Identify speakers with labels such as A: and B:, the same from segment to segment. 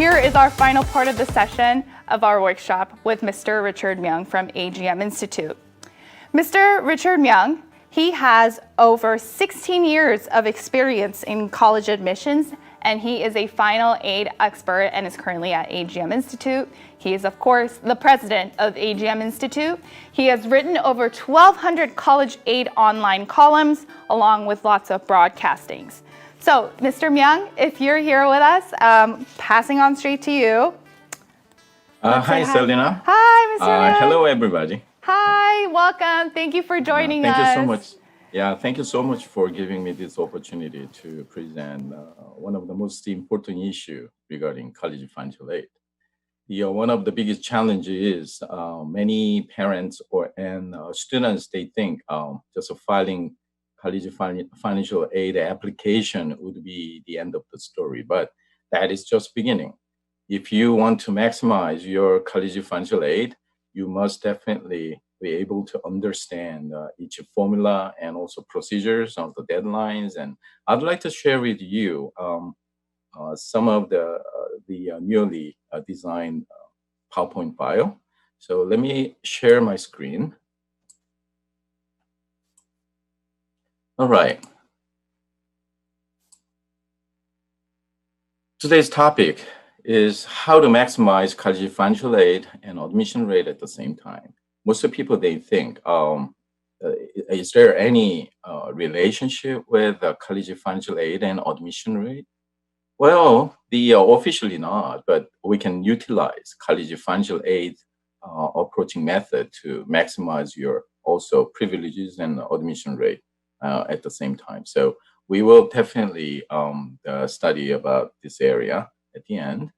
A: Here is our final part of the session of our workshop with Mr. Richard Myung from AGM Institute. Mr. Richard Myung, he has over 16 years of experience in college admissions, and he is a final aid expert and is currently at AGM Institute. He is, of course, the president of AGM Institute. He has written over 1,200 college aid online columns, along with lots of broadcastings. So, Mr. Myung, if you're here with us, passing on straight to you.
B: Hi, Selena.
A: Hi, Mr. Myung.
B: Hello, everybody.
A: Hi, welcome. Thank you for joining us.
B: Thank you so much. Yeah, thank you so much for giving me this opportunity to present one of the most important issues regarding college financial aid. One of the biggest challenges is many parents and students, they think just filing college financial aid application would be the end of the story, but that is just beginning. If you want to maximize your college financial aid, you must definitely be able to understand each formula and also procedures of the deadlines. And I'd like to share with you some of the newly designed PowerPoint file. So let me share my screen. All right. Today's topic is how to maximize college financial aid and admission rate at the same time. Most of the people, they think, is there any relationship with college financial aid and admission rate? Well, officially not, but we can utilize college financial aid approaching method to maximize your also privileges and admission rate at the same time. So we will definitely study about this area at the end.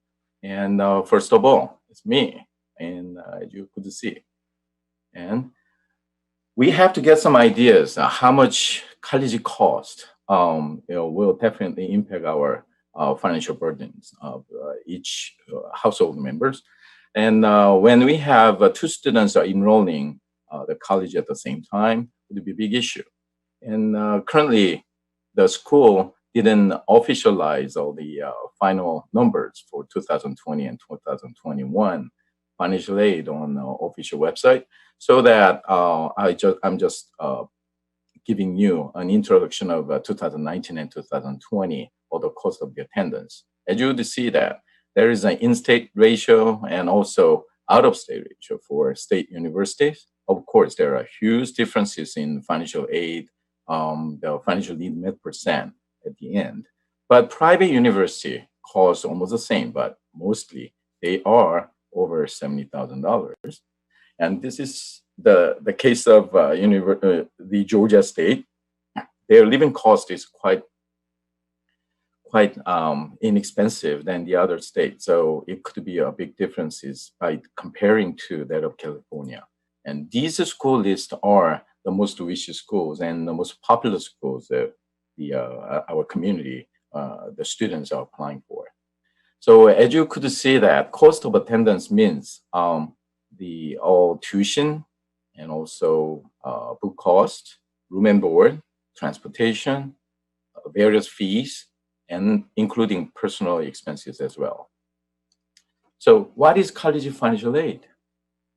B: And first of all, it's me, and as you could see. And we have to get some ideas how much college cost will definitely impact our financial burdens of each household members. And when we have two students are enrolling the college at the same time, it will be a big issue. And currently, the school didn't officialize all the final numbers for 2020 and 2021 financial aid on the official website, so that I'm just giving you an introduction of 2019 and 2020 or the cost of the attendance. As you would see that there is an in-state ratio and also out-of-state ratio for state universities. Of course, there are huge differences in financial aid, the financial need met percent at the end. But private university costs almost the same, but mostly they are over $70,000. And this is the case of the Georgia State. Their living cost is quite inexpensive than the other states. So it could be a big differences by comparing to that of California. And these school lists are the most wishy schools and the most popular schools that our community, the students are applying for. So as you could see that cost of attendance means the all tuition and also book cost, room and board, transportation, various fees, and including personal expenses as well. So what is college financial aid?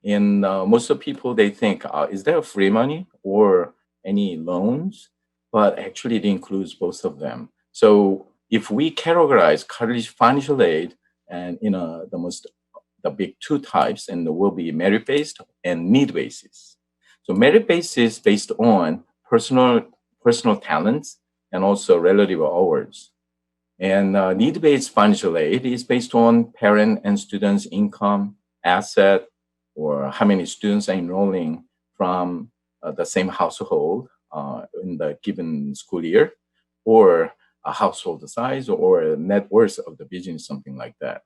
B: And most of the people, they think, is there free money or any loans? But actually it includes both of them. So if we categorize college financial aid and the big two types, and there will be merit-based and need-basis. So merit-based is based on personal talents and also relative hours. And need-based financial aid is based on parent and students' income, asset, or how many students are enrolling from the same household in the given school year, or a household size, or a net worth of the business, something like that.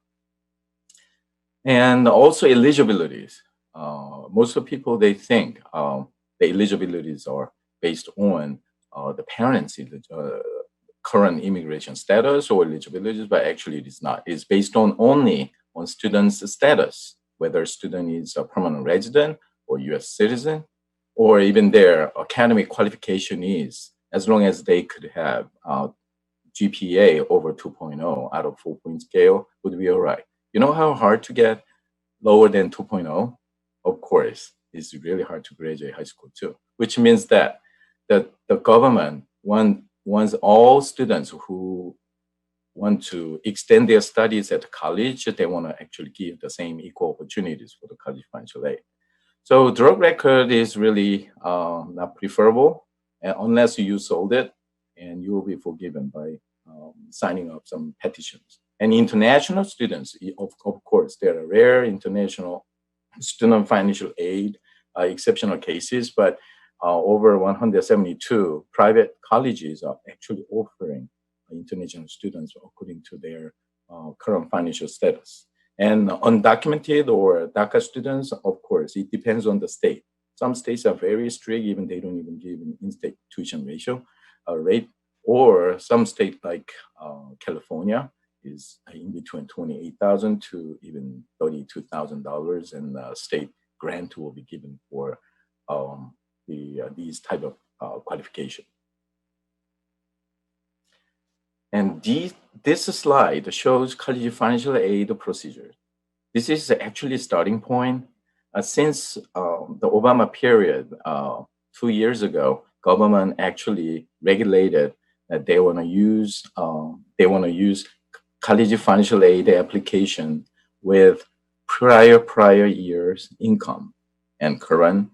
B: And also eligibilities. Most of the people, they think the eligibilities are based on the parents' current immigration status or eligibilities, but actually it is not. It's based only on students' status, whether a student is a permanent resident or U.S. citizen, or even their academic qualification is, as long as they could have GPA over 2.0 out of 4-point scale, would be all right. You know how hard to get lower than 2.0? Of course, it's really hard to graduate high school too, which means that the government wants all students who want to extend their studies at college, they want to actually give the same equal opportunities for the college financial aid. So drug record is really not preferable unless you sold it, and you will be forgiven by signing up some petitions. And international students, of course, there are rare international student financial aid exceptional cases, but over 172 private colleges are actually offering international students according to their current financial status. And undocumented or DACA students, of course, it depends on the state. Some states are very strict, even they don't even give an in-state tuition ratio rate. Or some states like California is in between $28,000 to even $32,000, and state grant will be given for these type of qualification. And this slide shows college financial aid procedure. This is actually a starting point. Since the Obama period, 2 years ago, government actually regulated that they want to use college financial aid application with prior years income and current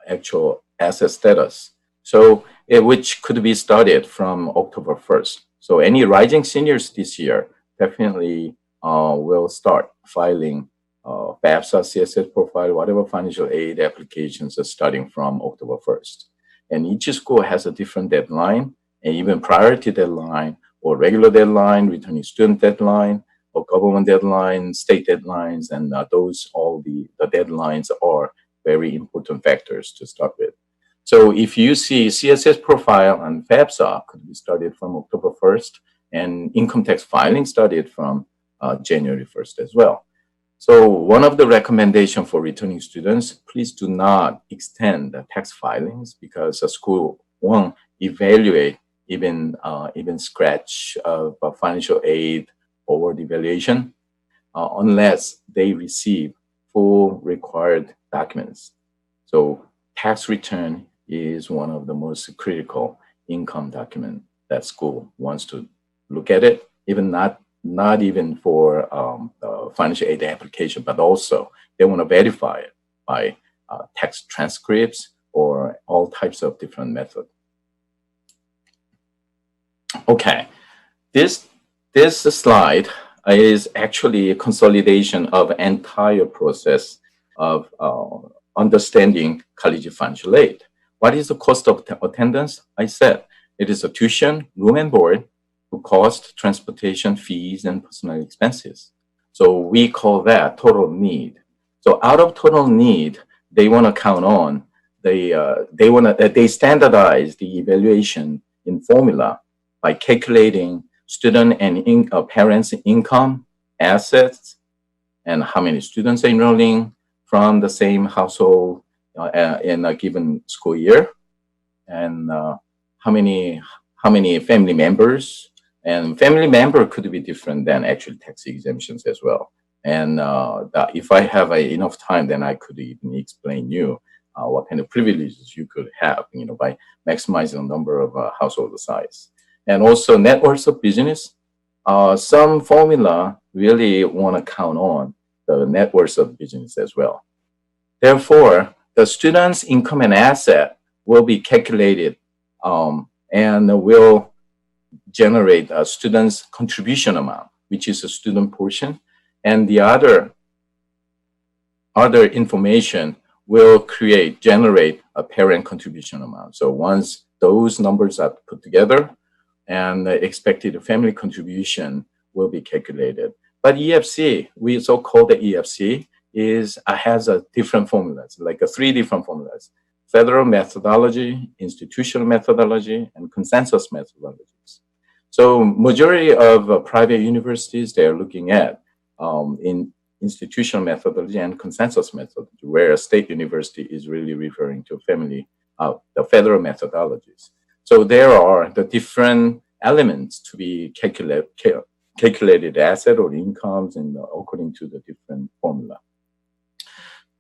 B: actual asset status. So which could be started from October 1st. So any rising seniors this year definitely will start filing FAFSA, CSS profile, whatever financial aid applications are starting from October 1st. And each school has a different deadline, and even priority deadline or regular deadline, returning student deadline, or government deadline, state deadlines, and all the deadlines are very important factors to start with. So if you see CSS profile and FAFSA could be started from October 1st, and income tax filing started from January 1st as well. So one of the recommendations for returning students, please do not extend the tax filings, because a school won't evaluate even scratch of financial aid or evaluation unless they receive full required documents. So tax return is one of the most critical income document that school wants to look at it, even not even for financial aid application, but also they want to verify it by tax transcripts or all types of different methods. Okay, this slide is actually a consolidation of entire process of understanding college financial aid. What is the cost of attendance? I said it is a tuition, room and board, cost, transportation, fees, and personal expenses. So we call that total need. So out of total need, they want to count on they standardize the evaluation in formula by calculating student and parents' income, assets, and how many students are enrolling from the same household in a given school year, and how many family members. And family member could be different than actual tax exemptions as well. And if I have enough time, then I could even explain you what kind of privileges you could have, by maximizing the number of household size. And also net worth of business. Some formula really want to count on the net worth of business as well. Therefore, the student's income and asset will be calculated and will generate a student's contribution amount, which is a student portion, and the other information will generate a parent contribution amount. So once those numbers are put together, and the expected family contribution will be calculated. But EFC, we so-called the EFC, has a different formulas, like 3 different formulas: federal methodology, institutional methodology, and consensus methodologies. So majority of private universities, they're looking at in institutional methodology and consensus methodology, where a state university is really referring to the federal methodologies. So there are the different elements to be calculated asset or incomes and according to the different formula.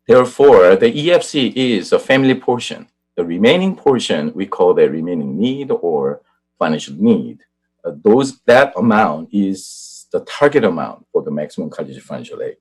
B: Therefore, the EFC is a family portion. The remaining portion we call the remaining need or financial need. That amount is the target amount for the maximum college financial aid.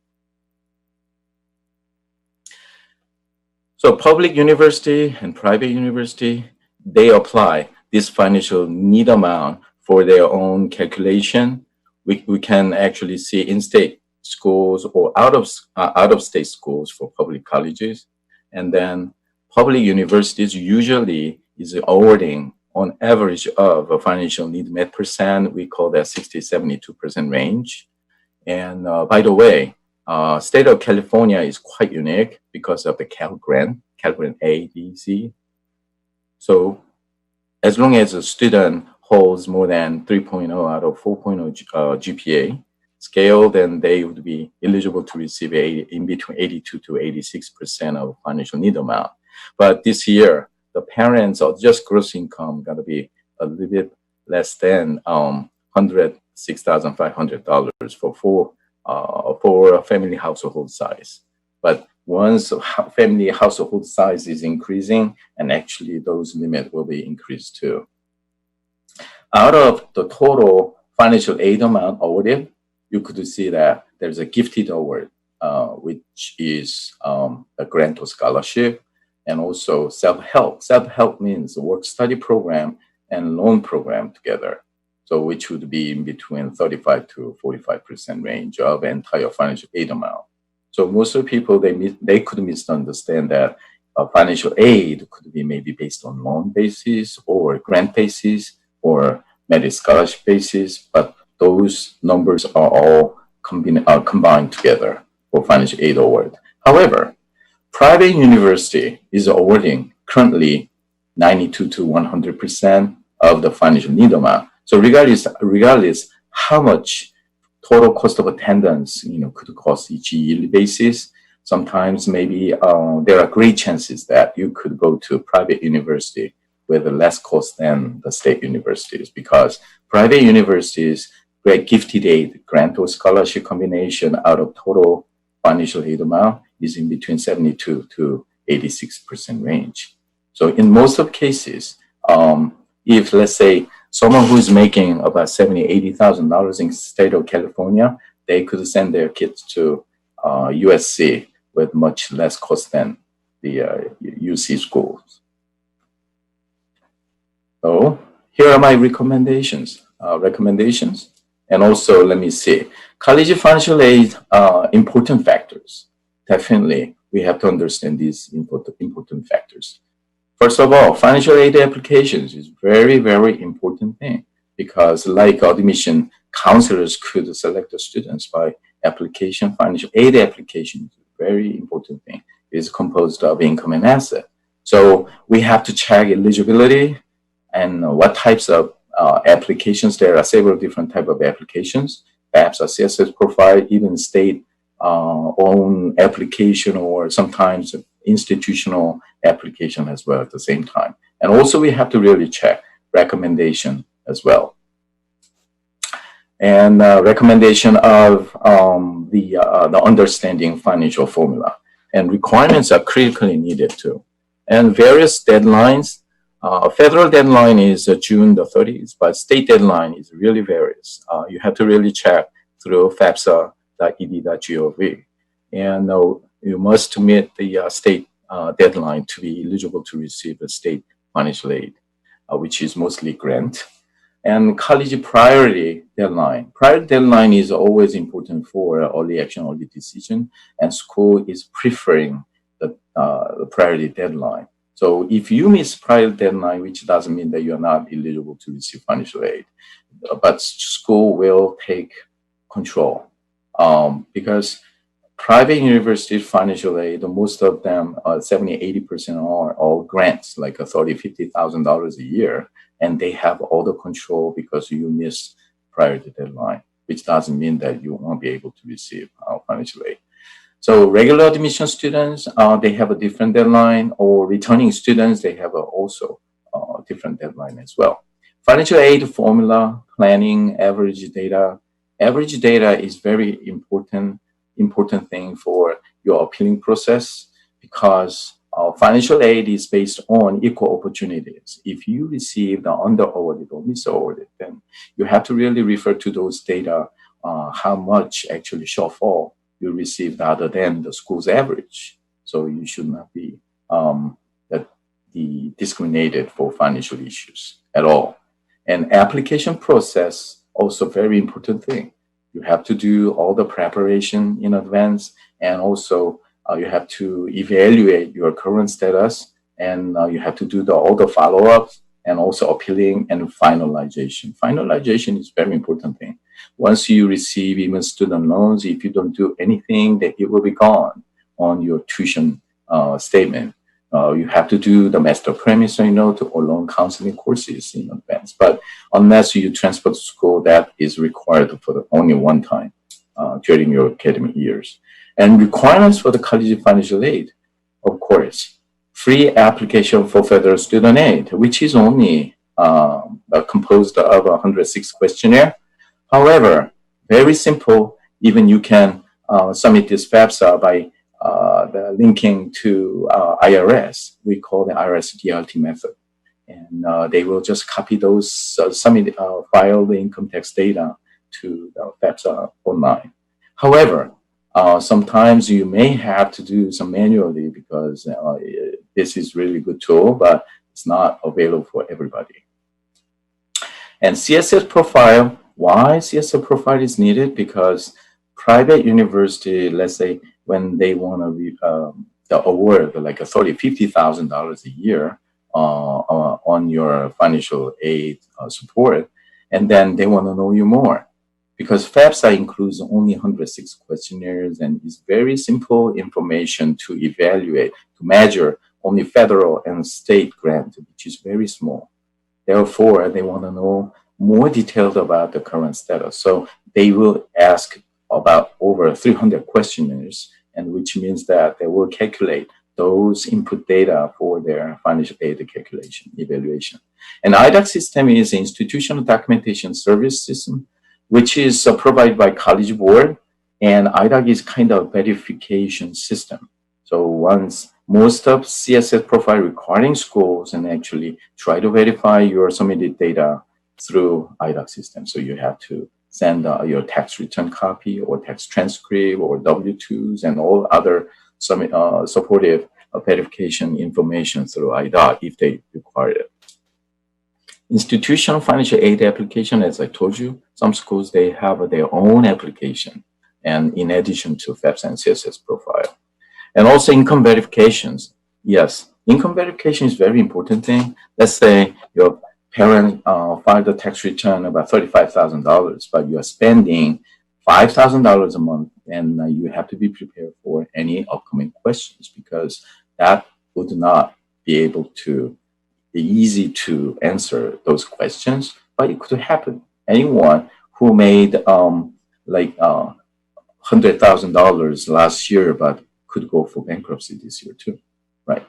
B: So public university and private university, they apply this financial need amount for their own calculation. We can actually see in-state schools or out-of-state schools for public colleges. And then public universities usually is awarding on average of a financial need met percent. We call that 60-72% range. And by the way, state of California is quite unique because of the Cal Grant A, B, C. So as long as a student holds more than 3.0 out of 4.0 GPA scale, then they would be eligible to receive in between 82 to 86% of financial need amount. But this year, the parents' just gross income got to be a little bit less than $106,500 for a family household size. But once family household size is increasing, and actually those limits will be increased too. Out of the total financial aid amount awarded, you could see that there's a gifted award, which is a grant or scholarship, and also self-help. Self-help means work-study program and loan program together. So which would be in between 35 to 45% range of entire financial aid amount. So most of the people, they could misunderstand that financial aid could be maybe based on loan basis or grant basis or merit scholarship basis, but those numbers are all combined together for financial aid award. However, private university is awarding currently 92 to 100% of the financial need amount. So regardless how much total cost of attendance could cost each yearly basis, sometimes maybe there are great chances that you could go to a private university with less cost than the state universities, because private universities get gifted aid, grant or scholarship combination out of total financial aid amount is in between 72 to 86% range. So in most of cases, if let's say someone who is making about $70,000, $80,000 in state of California, they could send their kids to USC with much less cost than the UC schools. So here are my recommendations. And also, let me see. College financial aid, important factors. Definitely, we have to understand these important factors. First of all, financial aid applications is very, very important thing, because like admission, counselors could select the students by application. Financial aid application is a very important thing. It is composed of income and asset. So we have to check eligibility and what types of applications. There are several different types of applications, perhaps a CSS profile, even state own application, or sometimes institutional application as well at the same time. And also we have to really check recommendation as well. And recommendation of the understanding financial formula. And requirements are critically needed too. And various deadlines. Federal deadline is June the 30th, but state deadline is really various. You have to really check through fapsa.ed.gov. And you must meet the state deadline to be eligible to receive a state financial aid, which is mostly grant. And college priority deadline. Priority deadline is always important for early action, early decision, and school is preferring the priority deadline. So if you miss priority deadline, which doesn't mean that you're not eligible to receive financial aid, but school will take control because private university financial aid, most of them, 70-80% are all grants, like $30,000, $50,000 a year, and they have all the control because you miss priority deadline, which doesn't mean that you won't be able to receive financial aid. So regular admission students, they have a different deadline, or returning students, they have also a different deadline as well. Financial aid formula, planning, average data, average data is very important thing for your appealing process, because financial aid is based on equal opportunities. If you receive the under-awarded or mis-awarded, then you have to really refer to those data, how much actually shortfall you received other than the school's average. So you should not be discriminated for financial issues at all. And application process, also very important thing. You have to do all the preparation in advance, and also you have to evaluate your current status, and you have to do all the follow-ups, and also appealing and finalization. Finalization is very important thing. Once you receive even student loans, if you don't do anything, then it will be gone on your tuition statement. You have to do the master promissory note or loan counseling courses in advance. But unless you transfer to school, that is required for only one time during your academic years. And requirements for the college financial aid, of course, free application for federal student aid, which is only composed of a 106 questionnaire. However, very simple. Even you can submit this FAFSA by the linking to IRS. We call the IRS DLT method. And they will just copy those, file the income tax data to the FAFSA online. However, sometimes you may have to do some manually, because this is really good tool, but it's not available for everybody. And CSS profile, why CSS profile is needed? Because private university, let's say, when they want to the award like $50,000 a year on your financial aid support, and then they want to know you more, because FAFSA includes only 106 questionnaires and is very simple information to evaluate, to measure only federal and state grant, which is very small. Therefore, they want to know more details about the current status. So they will ask about over 300 questionnaires, and which means that they will calculate those input data for their financial aid calculation, evaluation. And IDOC system is an institutional documentation service system, which is provided by College Board, and IDOC is kind of verification system. So once most of CSS profile requiring schools and actually try to verify your submitted data through IDOC system. So you have to send your tax return copy or tax transcript or W-2s and all other supportive verification information through IDOC if they require it. Institutional financial aid application, as I told you, some schools, they have their own application, and in addition to FAFSA and CSS profile. And also income verifications. Yes, income verification is very important thing. Let's say your parent filed a tax return about $35,000, but you are spending $5,000 a month, and you have to be prepared for any upcoming questions, because that would not be able to be easy to answer those questions, but it could happen. Anyone who made like $100,000 last year, but could go for bankruptcy this year too, right?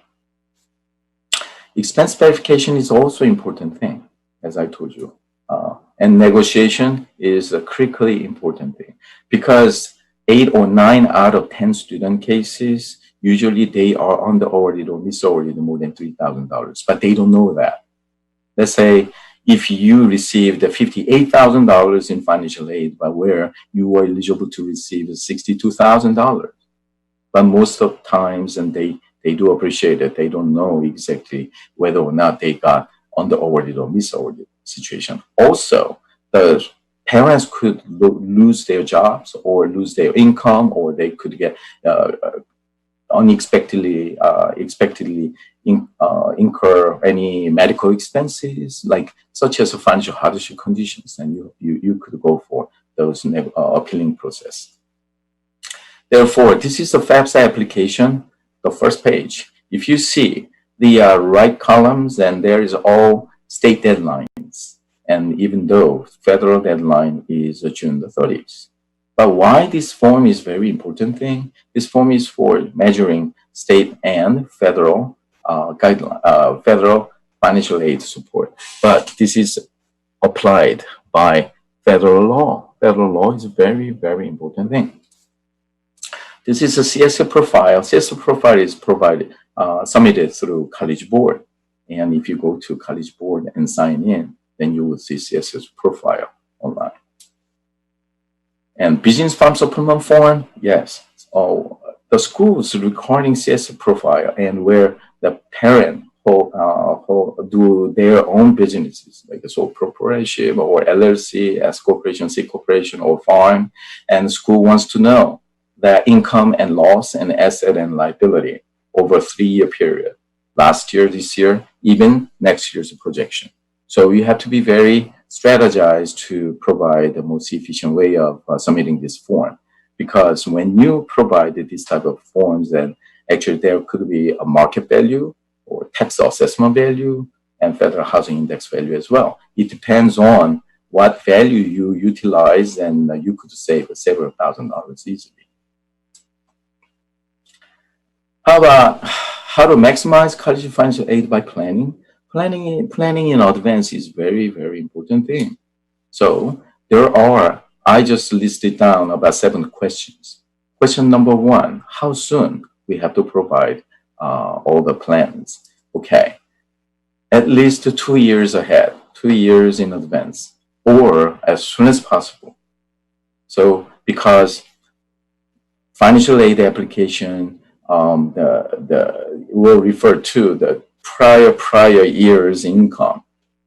B: Expense verification is also an important thing, as I told you. And negotiation is a critically important thing, because 8 or 9 out of 10 student cases, usually they are under-awarded or mis-awarded more than $3,000, but they don't know that. Let's say if you received $58,000 in financial aid, but where you were eligible to receive $62,000. But most of times, and they do appreciate it, they don't know exactly whether or not they got under-awarded or mis-awarded situation. Also, the parents could lose their jobs or lose their income, or they could get unexpectedly incur any medical expenses, like such as financial hardship conditions, and you could go for those appealing process. Therefore, this is the FAFSA application, the first page. If you see the right columns, and there is all state deadlines, and even though federal deadline is June the 30th. But why this form is very important thing? This form is for measuring state and federal federal financial aid support. But this is applied by federal law. Federal law is a very, very important thing. This is a CSA profile. CSA profile is submitted through College Board. And if you go to College Board and sign in, then you will see CSA's profile online. And business farm supplement form, yes. The schools recording CSA profile and where the parent who do their own businesses, like a sole proprietorship or LLC, S corporation, C corporation, or farm, and the school wants to know the income and loss and asset and liability over a 3-year period. Last year, this year, even next year's projection. So you have to be very strategized to provide the most efficient way of submitting this form. Because when you provide this type of forms, then actually there could be a market value or tax assessment value and federal housing index value as well. It depends on what value you utilize, and you could save several $1,000s easily. How about how to maximize college financial aid by planning? Planning in advance is very, very important thing. So I just listed down about 7 questions. Question number 1, how soon we have to provide all the plans? Okay, at least 2 years ahead, 2 years in advance, or as soon as possible. So because financial aid application will refer to the prior year's income.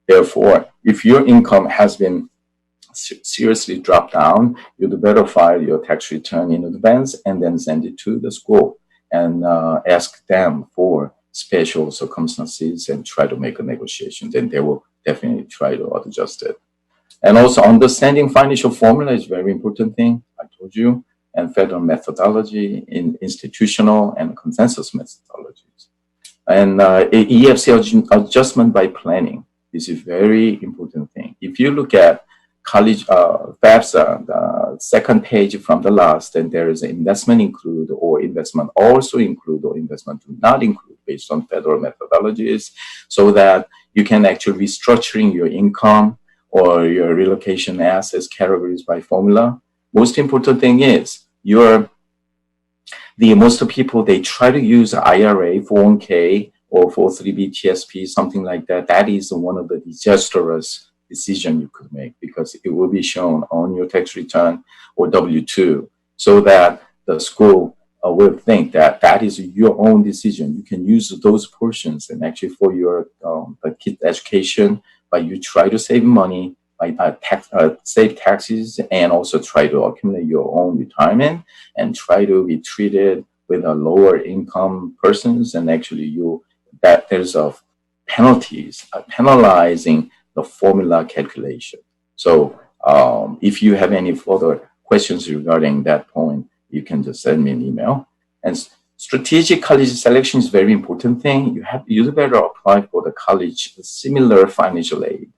B: Therefore, if your income has been seriously dropped down, you'd better file your tax return in advance and then send it to the school and ask them for special circumstances and try to make a negotiation. Then they will definitely try to adjust it. And also understanding financial formula is a very important thing, I told you, and federal methodology in institutional and consensus methodologies. And EFC adjustment by planning is a very important thing. If you look at college FAFSA, the second page from the last, and there is an investment include or investment also include or investment do not include based on federal methodologies, so that you can actually restructuring your income or your relocation assets categories by formula. Most important thing is most people, they try to use IRA, 401k, or 403b TSP, something like that. That is one of the disastrous decision you could make, because it will be shown on your tax return or W-2, so that the school will think that that is your own decision. You can use those portions and actually for your kid education, but you try to save money, save taxes, and also try to accumulate your own retirement and try to be treated with a lower income persons, and actually there's penalties penalizing the formula calculation. So if you have any further questions regarding that point, you can just send me an email. And strategic college selection is a very important thing. You better apply for the college similar financial aid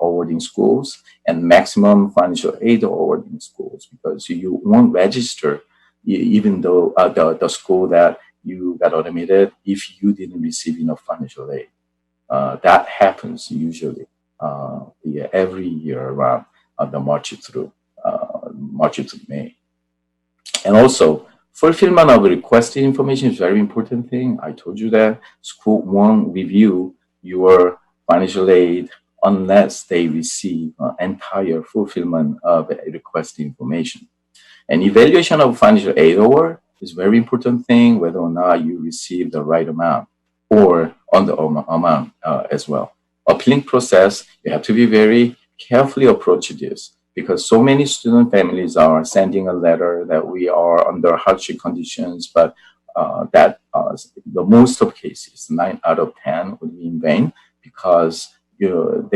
B: awarding schools and maximum financial aid awarding schools, because you won't register even though the school that you got admitted if you didn't receive enough financial aid. That happens usually every year around the March through May. And also, fulfillment of requested information is a very important thing. I told you that school won't review your financial aid unless they receive entire fulfillment of requested information. And evaluation of financial aid award is a very important thing, whether or not you receive the right amount or on the amount as well. Appealing process, you have to be very carefully approach this, because so many student families are sending a letter that we are under hardship conditions, but the most of cases, 9 out of 10 would be in vain, because you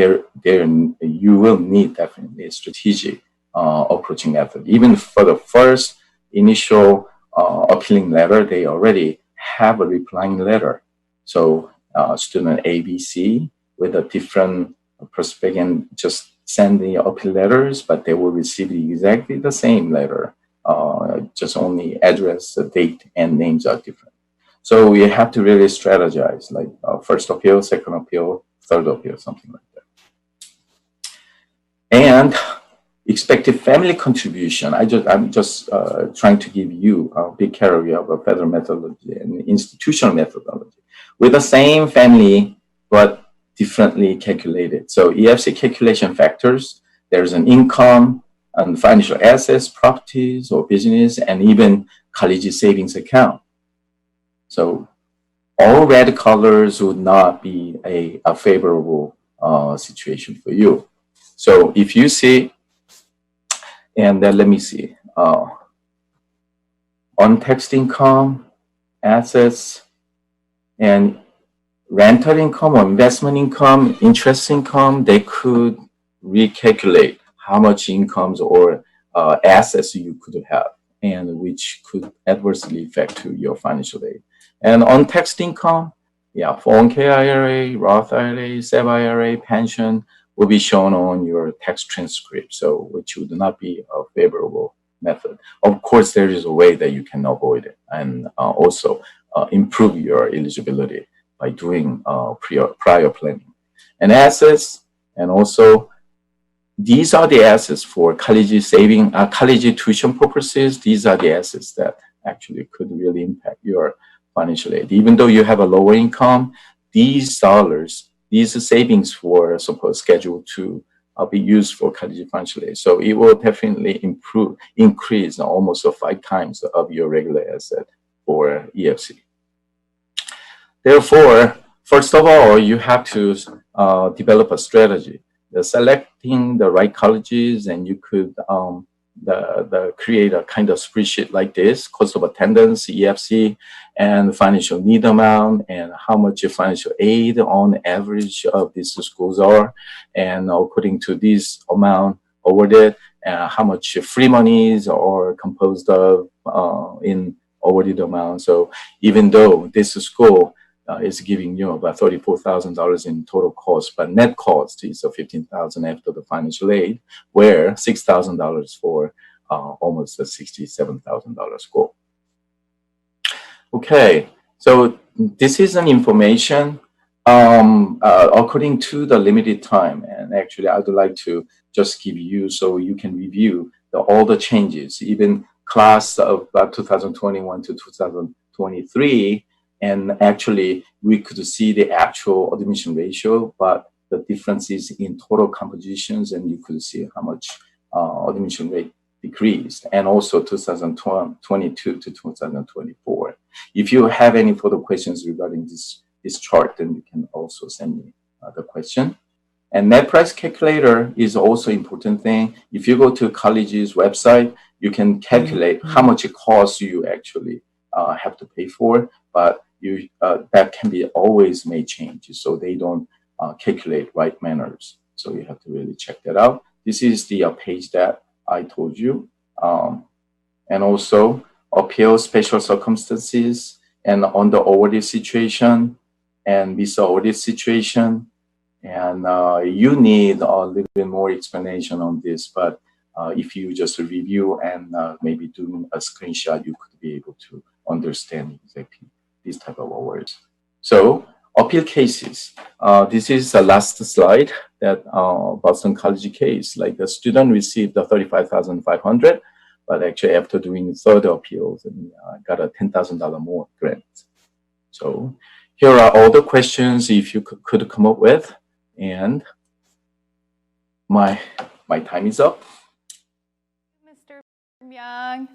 B: will need definitely a strategic approaching method. Even for the first initial appealing letter, they already have a replying letter. So student ABC with a different prospect and just send the appeal letters, but they will receive exactly the same letter. Just only address, date, and names are different. So you have to really strategize, like first appeal, second appeal, third appeal, something like that. And expected family contribution. I'm just trying to give you a big category of a federal methodology and institutional methodology with the same family, but differently calculated. So EFC calculation factors, there's an income and financial assets, properties or business, and even college savings account. So all red colors would not be a favorable situation for you. So if you see, and then let me see, untaxed income, assets, and rental income or investment income, interest income, they could recalculate how much incomes or assets you could have, and which could adversely affect to your financial aid. And untaxed income, yeah, 401k IRA, Roth IRA, SEP IRA, pension will be shown on your tax transcript, so which would not be a favorable method. Of course, there is a way that you can avoid it and also improve your eligibility by doing prior planning. And assets, and also these are the assets for college saving, college tuition purposes. These are the assets that actually could really impact your financial aid. Even though you have a lower income, these dollars, these savings for suppose schedule to be used for college financial aid. So it will definitely increase almost 5 times of your regular asset for EFC. Therefore, first of all, you have to develop a strategy. Selecting the right colleges, and you could create a kind of spreadsheet like this: cost of attendance, EFC, and financial need amount, and how much financial aid on average of these schools are, and according to this amount awarded, how much free monies are composed of in awarded amount. So even though this school is giving you about $34,000 in total cost, but net cost is $15,000 after the financial aid, where $6,000 for almost a $67,000 school. Okay, so this is an information according to the limited time, and actually I would like to just give you so you can review all the changes, even class of 2021 to 2023. And actually, we could see the actual admission ratio, but the differences in total compositions, and you could see how much admission rate decreased, and also 2022 to 2024. If you have any further questions regarding this chart, then you can also send me the question. And net price calculator is also important thing. If you go to college's website, you can calculate how much it costs you actually have to pay for, but that can be always made changes, so they don't calculate right manners. So you have to really check that out. This is the page that I told you. And also appeal special circumstances and under awarded situation and visa awarded situation. And you need a little bit more explanation on this, but if you just review and maybe do a screenshot, you could be able to understand exactly these type of words. So appeal cases. This is the last slide that Boston College case. Like the student received the $35,500, but actually after doing third appeals, and got a $10,000 more grant. So here are all the questions if you could come up with, and my time is up.
A: Mr. Myung,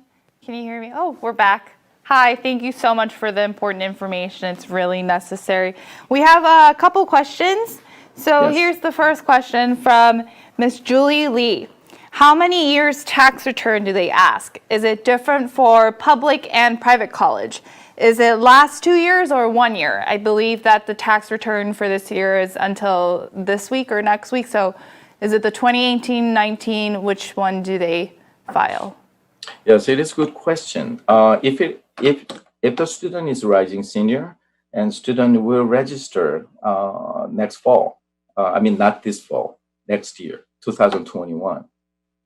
A: can you hear me? Oh, we're back. Hi, thank you so much for the important information. It's really necessary. We have a couple questions. So
B: Yes.
A: Here's the first question from Miss Julie Lee. How many years tax return do they ask? Is it different for public and private college? Is it last 2 years or 1 year? I believe that the tax return for this year is until this week or next week. So is it the 2018-19? Which one do they file?
B: Yes, it is a good question. If the student is rising senior, and student will register next fall, I mean not this fall, next year, 2021,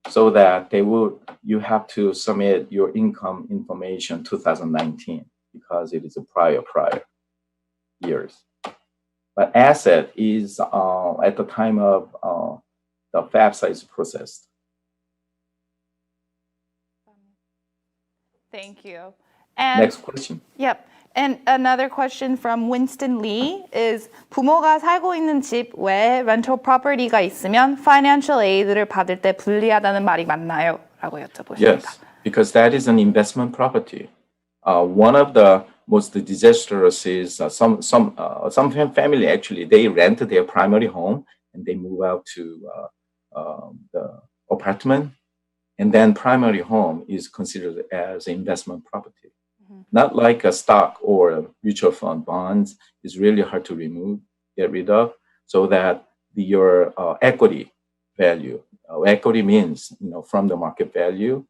B: so that you have to submit your income information 2019 because it is a prior years. But asset is at the time of the FAFSA is processed.
A: Thank you. And
B: Next question.
A: Yep. And another question from Winston Lee is 부모가 살고 있는 집 외에 rental property가 있으면 financial aid를 받을 때 불리하다는 말이 맞나요? 라고 여쭤보십니다.
B: Yes, because that is an investment property. One of the most disastrous is some family actually they rent their primary home and they move out to the apartment, and then primary home is considered as investment property. Not like a stock or a mutual fund bonds is really hard to get rid of, so that your equity value, equity means from the market value,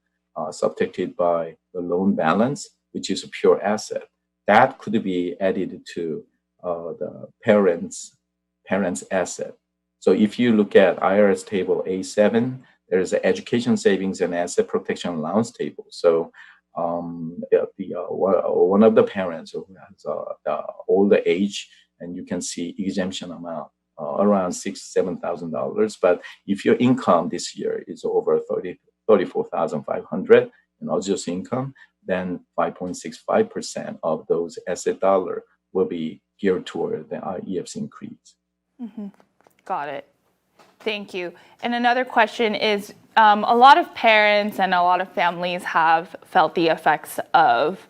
B: subtracted by the loan balance, which is a pure asset, that could be added to the parents' asset. So if you look at IRS table A7, there is an education savings and asset protection allowance table. So one of the parents who has the older age, and you can see exemption amount around $6,000-7,000. But if your income this year is over $34,500 in adjusted income, then 5.65% of those asset dollar will be geared toward the EFC increase.
A: Got it. Thank you. And another question is, a lot of parents and a lot of families have felt the effects of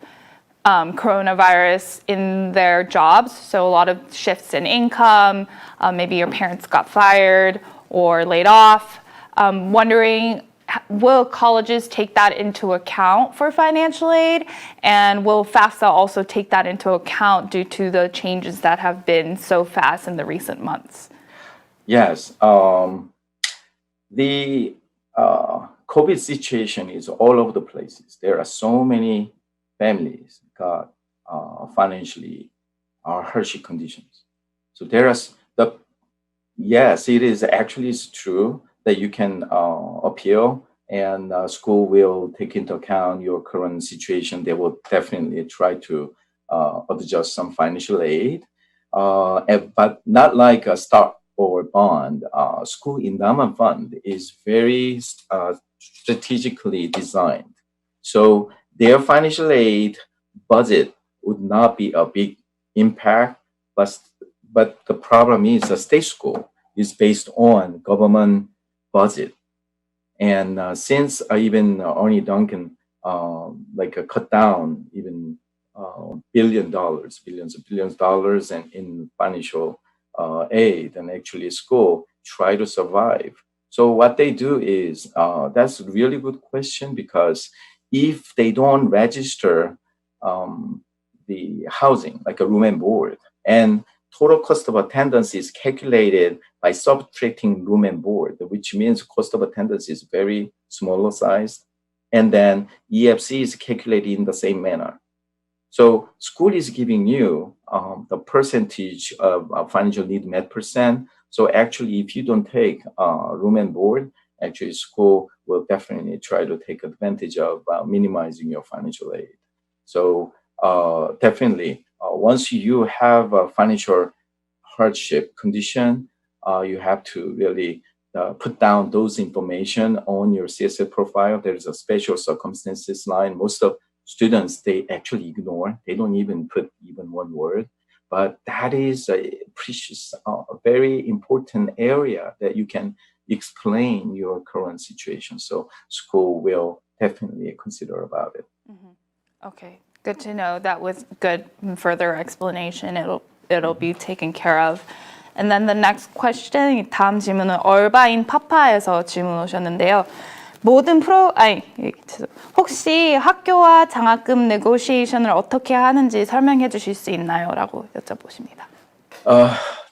A: coronavirus in their jobs. So a lot of shifts in income, maybe your parents got fired or laid off. Wondering, will colleges take that into account for financial aid? And will FAFSA also take that into account due to the changes that have been so fast in the recent months?
B: Yes, the COVID situation is all over the places. There are so many families got financially hardship conditions. So yes, it is actually true that you can appeal, and school will take into account your current situation. They will definitely try to adjust some financial aid, but not like a stock or bond. School endowment fund is very strategically designed. So their financial aid budget would not be a big impact, but the problem is the state school is based on government budget. And since even Ernie Duncan cut down even billions of billions and in financial aid, and actually school try to survive. So what they do is, that's a really good question, because if they don't register the housing, like a room and board, and total cost of attendance is calculated by subtracting room and board, which means cost of attendance is very smaller size, and then EFC is calculated in the same manner. So school is giving you the percentage of financial need met %. So actually, if you don't take room and board, actually school will definitely try to take advantage of minimizing your financial aid. So definitely, once you have a financial hardship condition, you have to really put down those information on your CSS profile. There is a special circumstances line. Most of students, they actually ignore. They don't even put even one word. But that is a precious, very important area that you can explain your current situation. So school will definitely consider about it.
A: Okay, good to know. That was good further explanation. It'll be taken care of. And then the next question, 다음 질문은 얼바인 파파에서 질문 오셨는데요. 혹시 학교와 장학금 네고시에이션을 어떻게 하는지 설명해 주실 수 있나요? 라고 여쭤보십니다.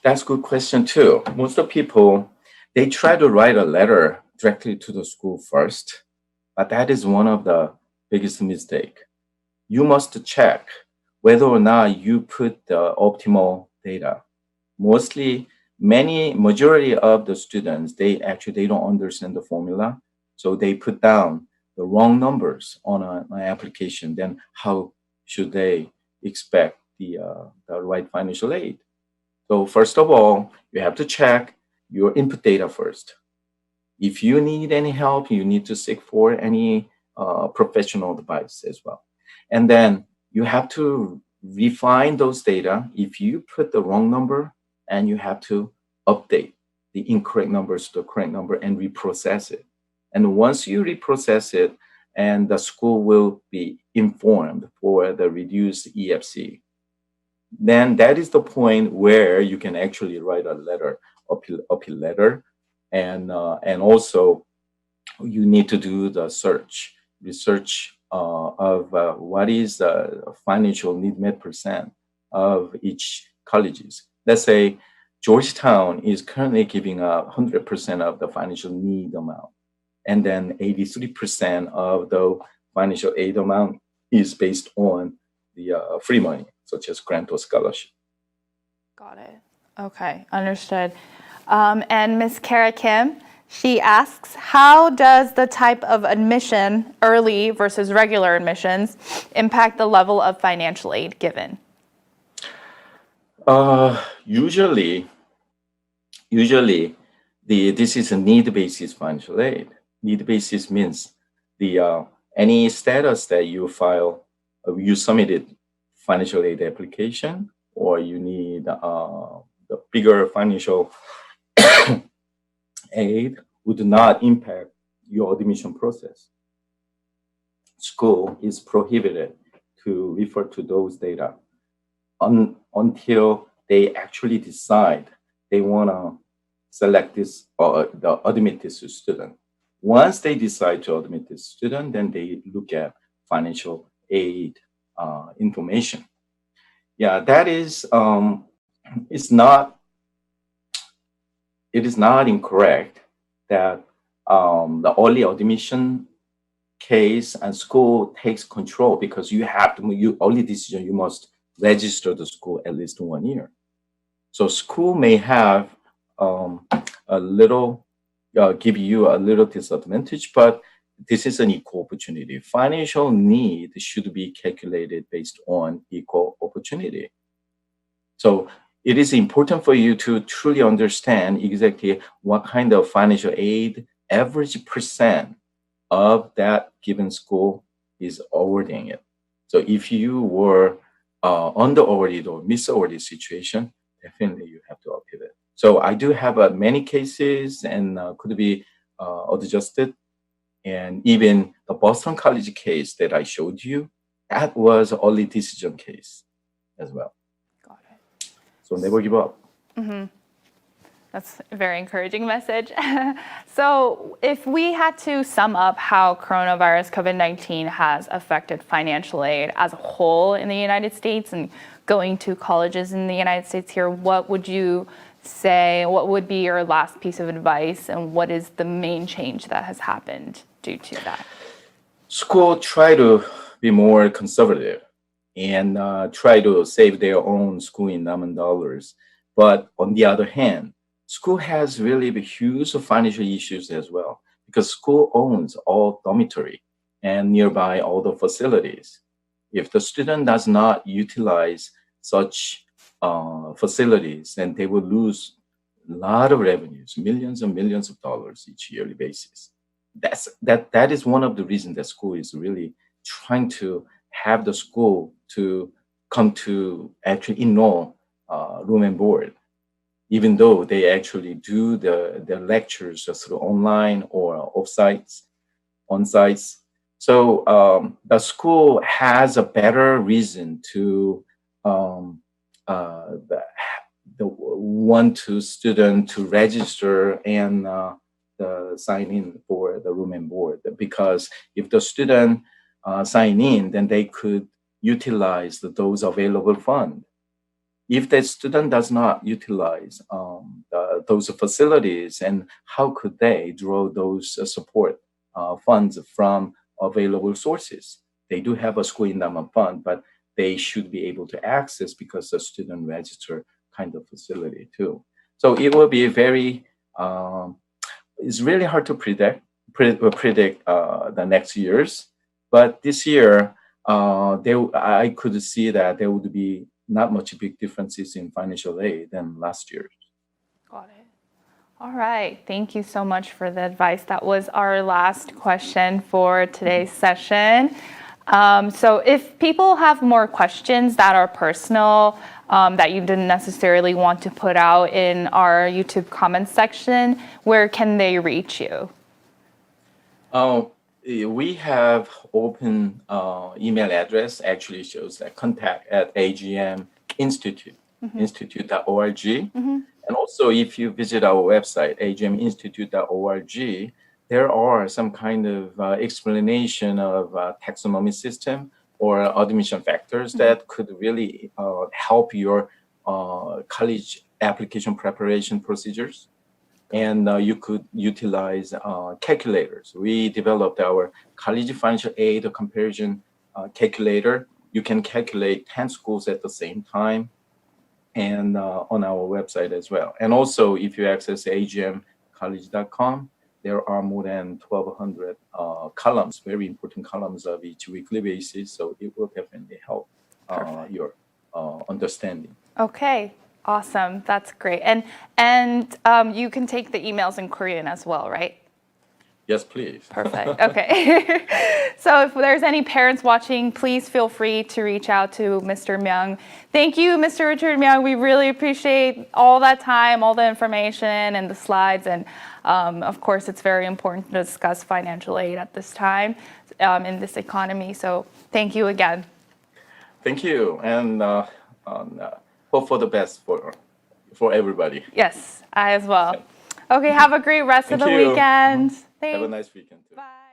B: That's a good question too. Most of people, they try to write a letter directly to the school first, but that is one of the biggest mistake. You must check whether or not you put the optimal data. Majority of the students, they don't understand the formula. So they put down the wrong numbers on an application. Then how should they expect the right financial aid? So first of all, you have to check your input data first. If you need any help, you need to seek for any professional advice as well. And then you have to refine those data. If you put the wrong number, and you have to update the incorrect numbers to the correct number and reprocess it. And once you reprocess it, and the school will be informed for the reduced EFC, then that is the point where you can actually write a letter, appeal letter, and also you need to do the research of what is the financial need met percent of each colleges. Let's say Georgetown is currently giving up 100% of the financial need amount, and then 83% of the financial aid amount is based on the free money, such as grant or scholarship.
A: Got it. Okay, understood. And Ms. Kara Kim, she asks, how does the type of admission, early versus regular admissions, impact the level of financial aid given?
B: Usually, this is a need-basis financial aid. Need-basis means the any status that you file, you submitted financial aid application, or you need the bigger financial aid would not impact your admission process. School is prohibited to refer to those data until they actually decide they want to select this or admit this student. Once they decide to admit this student, then they look at financial aid information. Yeah, that is it is not incorrect that the early admission case and school takes control, because you have to, early decision, you must register the school at least 1 year. So school may have a little, give you a little disadvantage, but this is an equal opportunity. Financial need should be calculated based on equal opportunity. So it is important for you to truly understand exactly what kind of financial aid average percent of that given school is awarding it. So if you were under-awarded or mis-awarded situation, definitely you have to appeal it. So I do have many cases, and could be adjusted. And even the Boston College case that I showed you, that was early decision case as well.
A: Got it.
B: So never give up.
A: Mm-hmm. That's a very encouraging message. So if we had to sum up how coronavirus COVID-19 has affected financial aid as a whole in the United States and going to colleges in the United States here, what would you say, what would be your last piece of advice, and what is the main change that has happened due to that?
B: School try to be more conservative and try to save their own school endowment dollars. But on the other hand, school has really huge financial issues as well, because school owns all dormitory and nearby all the facilities. If the student does not utilize such facilities, then they will lose a lot of revenues, millions and millions of dollars each yearly basis. That is one of the reasons that school is really trying to have the school to come to actually enroll room and board, even though they actually do the lectures through online or on-sites. So the school has a better reason to want student to register and sign in for the room and board, because if the student sign in, then they could utilize those available funds. If the student does not utilize those facilities, and how could they draw those support funds from available sources? They do have a school endowment fund, but they should be able to access because the student register kind of facility too. So it will be very, it's really hard to predict the next years. But this year, I could see that there would be not much big differences in financial aid than last year.
A: Got it. All right. Thank you so much for the advice. That was our last question for today's session. So if people have more questions that are personal, that you didn't necessarily want to put out in our YouTube comments section, where can they reach you?
B: We have open email address, actually shows that contact@agminstitute.org. And also, if you visit our website, agminstitute.org, there are some kind of explanation of taxonomy system or admission factors that could really help your college application preparation procedures. And you could utilize calculators. We developed our college financial aid comparison calculator. You can calculate 10 schools at the same time, and on our website as well. And also, if you access agmcollege.com, there are more than 1,200 columns, very important columns of each weekly basis. So it will definitely help your understanding.
A: Okay, awesome. That's great. And you can take the emails in Korean as well, right?
B: Yes, please.
A: Perfect. Okay. So if there's any parents watching, please feel free to reach out to Mr. Myung. Thank you, Mr. Richard Myung. We really appreciate all that time, all the information and the slides. And of course, it's very important to discuss financial aid at this time in this economy. So thank you again.
B: Thank you. And hope for the best for everybody.
A: Yes, I as well. Okay, have a great rest of the weekend.
B: Have a nice weekend too.
A: Bye.